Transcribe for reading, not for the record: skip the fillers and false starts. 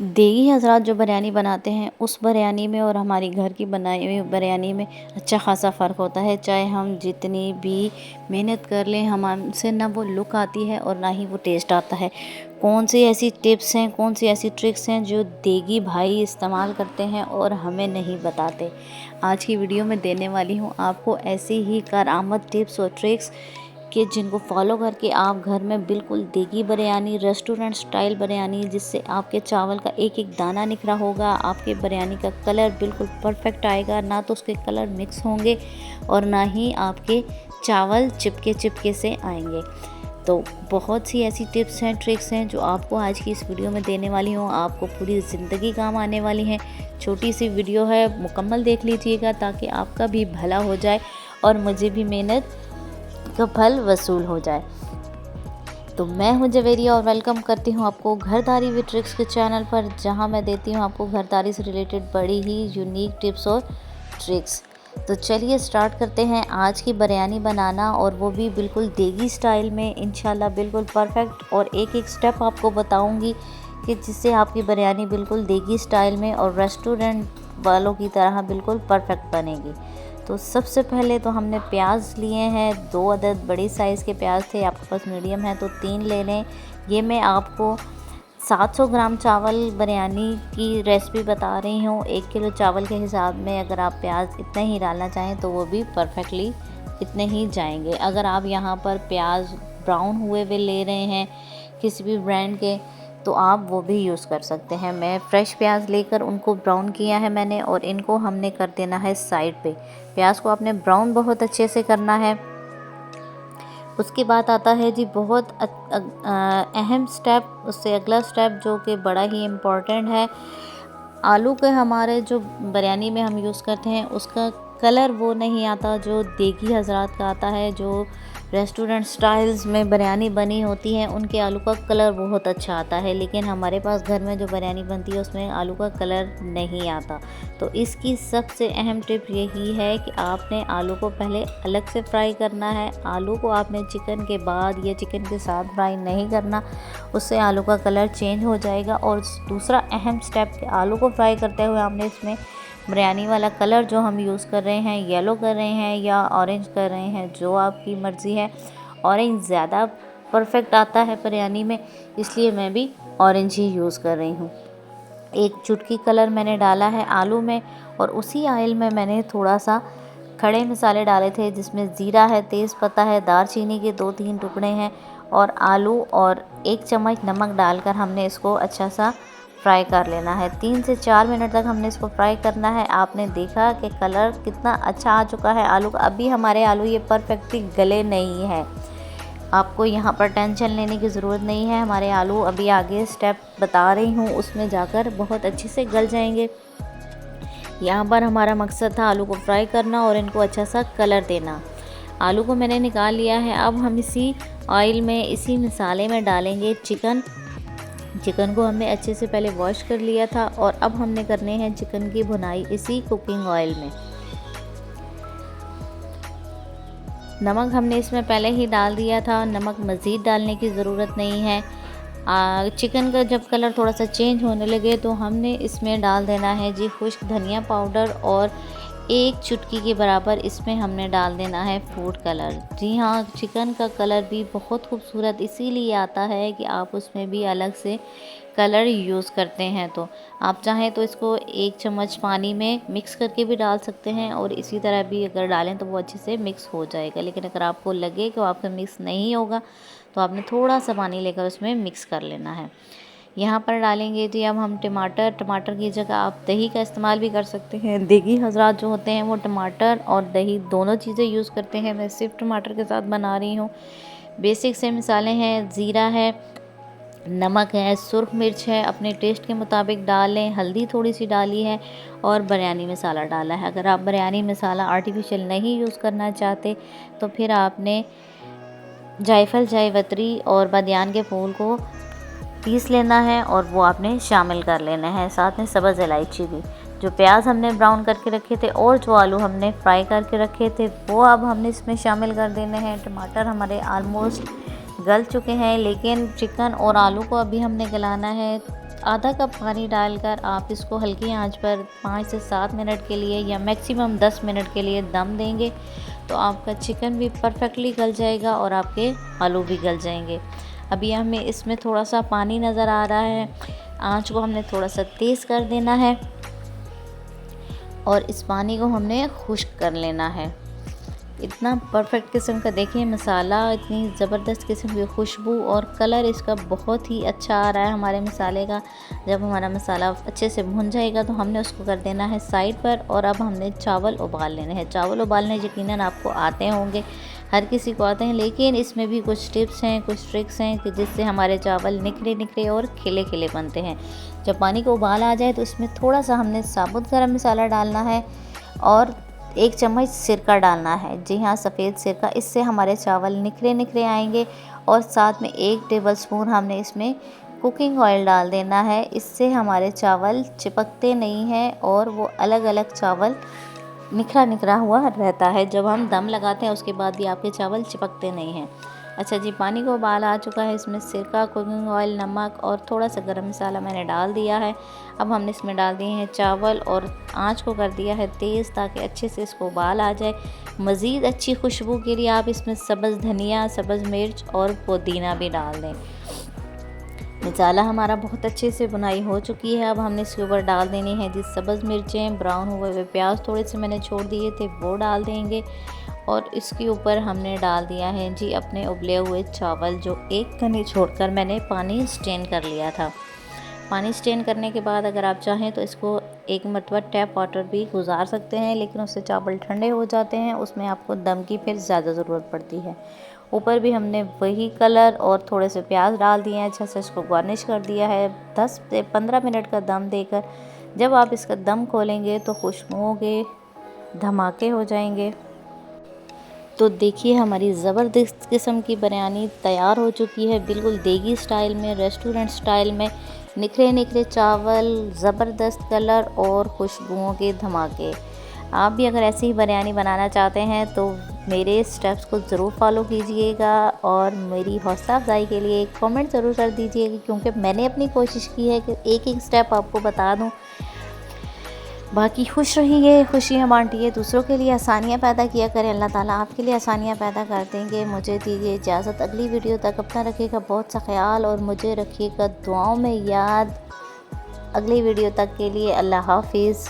देगी हज़रात जो बिरयानी बनाते हैं उस बिरयानी में और हमारी घर की बनाई हुई बिरयानी में अच्छा ख़ासा फ़र्क होता है। चाहे हम जितनी भी मेहनत कर लें, हमसे ना वो लुक आती है और ना ही वो टेस्ट आता है। कौन सी ऐसी टिप्स हैं, कौन सी ऐसी ट्रिक्स हैं जो देगी भाई इस्तेमाल करते हैं और हमें नहीं बताते। आज की वीडियो में देने वाली हूँ आपको ऐसी ही करामत टिप्स और ट्रिक्स कि जिनको फॉलो करके आप घर में बिल्कुल देगी बिरयानी, रेस्टोरेंट स्टाइल बिरयानी, जिससे आपके चावल का एक एक दाना निखरा होगा, आपके बिरयानी का कलर बिल्कुल परफेक्ट आएगा, ना तो उसके कलर मिक्स होंगे और ना ही आपके चावल चिपके से आएंगे। तो बहुत सी ऐसी टिप्स हैं, ट्रिक्स हैं जो आपको आज की इस वीडियो में देने वाली हूँ, आपको पूरी ज़िंदगी काम आने वाली हैं। छोटी सी वीडियो है, मुकम्मल देख लीजिएगा ताकि आपका भी भला हो जाए और मुझे भी मेहनत का फल वसूल हो जाए। तो मैं हूं जवेरिया और वेलकम करती हूं आपको घरदारी विद ट्रिक्स के चैनल पर, जहां मैं देती हूं आपको घरदारी से रिलेटेड बड़ी ही यूनिक टिप्स और ट्रिक्स। तो चलिए स्टार्ट करते हैं आज की बिरयानी बनाना, और वो भी बिल्कुल देगी स्टाइल में, इंशाल्लाह बिल्कुल परफेक्ट। और एक एक स्टेप आपको बताऊंगी कि जिससे आपकी बिरयानी बिल्कुल देगी स्टाइल में और रेस्टोरेंट वालों की तरह बिल्कुल परफेक्ट बनेगी। तो सबसे पहले तो हमने प्याज लिए हैं, 2 अदद बड़ी साइज़ के प्याज थे, आपके पास मीडियम है तो 3 ले लें। ये मैं आपको 700 ग्राम चावल बिरयानी की रेसिपी बता रही हूँ। 1 किलो चावल के हिसाब में अगर आप प्याज इतने ही डालना चाहें तो वो भी परफेक्टली इतने ही जाएंगे। अगर आप यहाँ पर प्याज ब्राउन हुए हुए ले रहे हैं किसी भी ब्रांड के, तो आप वो भी यूज़ कर सकते हैं। मैं फ़्रेश प्याज लेकर उनको ब्राउन किया है मैंने, और इनको हमने कर देना है साइड पे। प्याज को आपने ब्राउन बहुत अच्छे से करना है। उसके बाद आता है जी बहुत अहम स्टेप, उससे अगला स्टेप जो कि बड़ा ही इम्पोर्टेंट है। आलू के हमारे जो बिरयानी में हम यूज़ करते हैं उसका कलर वो नहीं आता जो देगी हज़रात का आता है। जो रेस्टोरेंट स्टाइल्स में बिरयानी बनी होती है उनके आलू का कलर बहुत अच्छा आता है, लेकिन हमारे पास घर में जो बिरयानी बनती है उसमें आलू का कलर नहीं आता। तो इसकी सबसे अहम टिप यही है कि आपने आलू को पहले अलग से फ्राई करना है। आलू को आपने चिकन के बाद या चिकन के साथ फ्राई नहीं करना, उससे आलू का कलर चेंज हो जाएगा। और दूसरा अहम स्टेप, आलू को फ्राई करते हुए हमने इसमें बिरयानी वाला कलर जो हम यूज़ कर रहे हैं, येलो कर रहे हैं या ऑरेंज कर रहे हैं, जो आपकी मर्ज़ी है। ऑरेंज ज़्यादा परफेक्ट आता है बिरयानी में, इसलिए मैं भी ऑरेंज ही यूज़ कर रही हूँ। 1 चुटकी कलर मैंने डाला है आलू में, और उसी ऑयल में मैंने थोड़ा सा खड़े मसाले डाले थे, जिसमें ज़ीरा है, तेज़पत्ता है, दालचीनी के 2-3 टुकड़े हैं, और आलू और 1 चम्मच नमक डालकर हमने इसको अच्छा सा फ्राई कर लेना है। 3 से 4 मिनट तक हमने इसको फ्राई करना है। आपने देखा कि कलर कितना अच्छा आ चुका है आलू का। अभी हमारे आलू ये परफेक्टली गले नहीं है, आपको यहाँ पर टेंशन लेने की ज़रूरत नहीं है। हमारे आलू अभी आगे स्टेप बता रही हूँ उसमें जाकर बहुत अच्छे से गल जाएंगे। यहाँ पर हमारा मकसद था आलू को फ्राई करना और इनको अच्छा सा कलर देना। आलू को मैंने निकाल लिया है। अब हम इसी ऑयल में, इसी मसाले में डालेंगे चिकन। चिकन को हमने अच्छे से पहले वॉश कर लिया था, और अब हमने करने हैं चिकन की भुनाई इसी कुकिंग ऑयल में। नमक हमने इसमें पहले ही डाल दिया था, नमक मज़ीद डालने की ज़रूरत नहीं है। चिकन का जब कलर थोड़ा सा चेंज होने लगे तो हमने इसमें डाल देना है जी खुश्क धनिया पाउडर, और 1 चुटकी के बराबर इसमें हमने डाल देना है फूड कलर। जी हाँ, चिकन का कलर भी बहुत खूबसूरत इसीलिए आता है कि आप उसमें भी अलग से कलर यूज़ करते हैं। तो आप चाहें तो इसको 1 चम्मच पानी में मिक्स करके भी डाल सकते हैं, और इसी तरह भी अगर डालें तो वो अच्छे से मिक्स हो जाएगा। लेकिन अगर आपको लगे कि वो आपका मिक्स नहीं होगा तो आपने थोड़ा सा पानी लेकर उसमें मिक्स कर लेना है। यहाँ पर डालेंगे जी अब हम टमाटर की जगह आप दही का इस्तेमाल भी कर सकते हैं। देगी हज़रात जो होते हैं वो टमाटर और दही दोनों चीज़ें यूज़ करते हैं, मैं सिर्फ टमाटर के साथ बना रही हूँ। बेसिक से मसाले हैं, ज़ीरा है, नमक है, सुर्ख मिर्च है, अपने टेस्ट के मुताबिक डालें, हल्दी थोड़ी सी डाली है, और बिरयानी मसाला डाला है। अगर आप बिरयानी मसाला आर्टिफिशियल नहीं यूज़ करना चाहते तो फिर आपने जायफल, जावित्री और बादियान के फूल को पीस लेना है और वो आपने शामिल कर लेना है, साथ में सब्ज़ इलायची भी। जो प्याज हमने ब्राउन करके रखे थे और जो आलू हमने फ्राई करके रखे थे वो अब हमने इसमें शामिल कर देने हैं। टमाटर हमारे आलमोस्ट गल चुके हैं, लेकिन चिकन और आलू को अभी हमने गलाना है आधा कप पानी डालकर आप इसको हल्की आंच पर 5 से 7 मिनट के लिए या मैक्सिमम 10 मिनट के लिए दम देंगे तो आपका चिकन भी परफेक्टली गल जाएगा और आपके आलू भी गल जाएंगे। अभी हमें इसमें थोड़ा सा पानी नज़र आ रहा है, आंच को हमने थोड़ा सा तेज़ कर देना है और इस पानी को हमने खुश्क कर लेना है। इतना परफेक्ट किस्म का देखिए मसाला, इतनी ज़बरदस्त किस्म की खुशबू और कलर इसका बहुत ही अच्छा आ रहा है हमारे मसाले का। जब हमारा मसाला अच्छे से भुन जाएगा तो हमने उसको कर देना है साइड पर और अब हमने चावल उबाल लेने हैं। चावल उबालने यकीनन आपको आते होंगे, हर किसी को आते हैं, लेकिन इसमें भी कुछ टिप्स हैं, कुछ ट्रिक्स हैं कि जिससे हमारे चावल निखरे निखरे और खिले खिले बनते हैं। जब पानी को उबाल आ जाए तो इसमें थोड़ा सा हमने साबुत गरम मसाला डालना है और 1 चम्मच सिरका डालना है। जी हाँ, सफ़ेद सिरका, इससे हमारे चावल निखरे निखरे आएंगे। और साथ में 1 टेबलस्पून हमने इसमें कुकिंग ऑयल डाल देना है। इससे हमारे चावल चिपकते नहीं हैं और वो अलग अलग चावल निखरा निखरा हुआ रहता है। जब हम दम लगाते हैं उसके बाद भी आपके चावल चिपकते नहीं हैं। अच्छा जी, पानी को उबाल आ चुका है, इसमें सिरका, कुकिंग ऑयल, नमक और थोड़ा सा गरम मसाला मैंने डाल दिया है। अब हमने इसमें डाल दिए हैं चावल और आंच को कर दिया है तेज़ ताकि अच्छे से इसको उबाल आ जाए। मज़ीद अच्छी खुशबू के लिए आप इसमें सब्ज़ धनिया, सब्ज़ मिर्च और पुदीना भी डाल दें। मसाला हमारा बहुत अच्छे से बुनाई हो चुकी है। अब हमने इसके ऊपर डाल देनी है जी सब्ज़ मिर्चें, ब्राउन हुए हुए प्याज थोड़े से मैंने छोड़ दिए थे वो डाल देंगे और इसके ऊपर हमने डाल दिया है जी अपने उबले हुए चावल, जो एक कनी छोड़कर मैंने पानी स्ट्रेन कर लिया था। पानी स्ट्रेन करने के बाद अगर आप चाहें तो इसको एक मरतबा टैप वाटर भी गुजार सकते हैं, लेकिन उससे चावल ठंडे हो जाते हैं, उसमें आपको दम की फिर ज़्यादा ज़रूरत पड़ती है। ऊपर भी हमने वही कलर और थोड़े से प्याज डाल दिए हैं, अच्छा से इसको गार्निश कर दिया है। 10 से 15 मिनट का दम देकर जब आप इसका दम खोलेंगे तो खुशबुओं के धमाके हो जाएंगे। तो देखिए हमारी ज़बरदस्त किस्म की बिरयानी तैयार हो चुकी है, बिल्कुल देगी स्टाइल में, रेस्टोरेंट स्टाइल में। निखरे निखरे चावल, ज़बरदस्त कलर और खुशबुओं के धमाके। आप भी अगर ऐसी ही बिरयानी बनाना चाहते हैं तो मेरे स्टेप्स को ज़रूर फॉलो कीजिएगा और मेरी हौसला अफजाई के लिए एक कमेंट ज़रूर कर दीजिएगा, क्योंकि मैंने अपनी कोशिश की है कि एक एक स्टेप आपको बता दूं। बाकी खुश रहिए, खुशियाँ बांटिए, दूसरों के लिए आसानियाँ पैदा किया करें। अल्लाह ताला आपके लिए आसानियाँ पैदा कर देंगे। मुझे दीजिए इजाज़त, अगली वीडियो तक अपना रखिएगा बहुत सा ख्याल और मुझे रखिएगा दुआओं में याद। अगली वीडियो तक के लिए अल्लाह हाफिज़।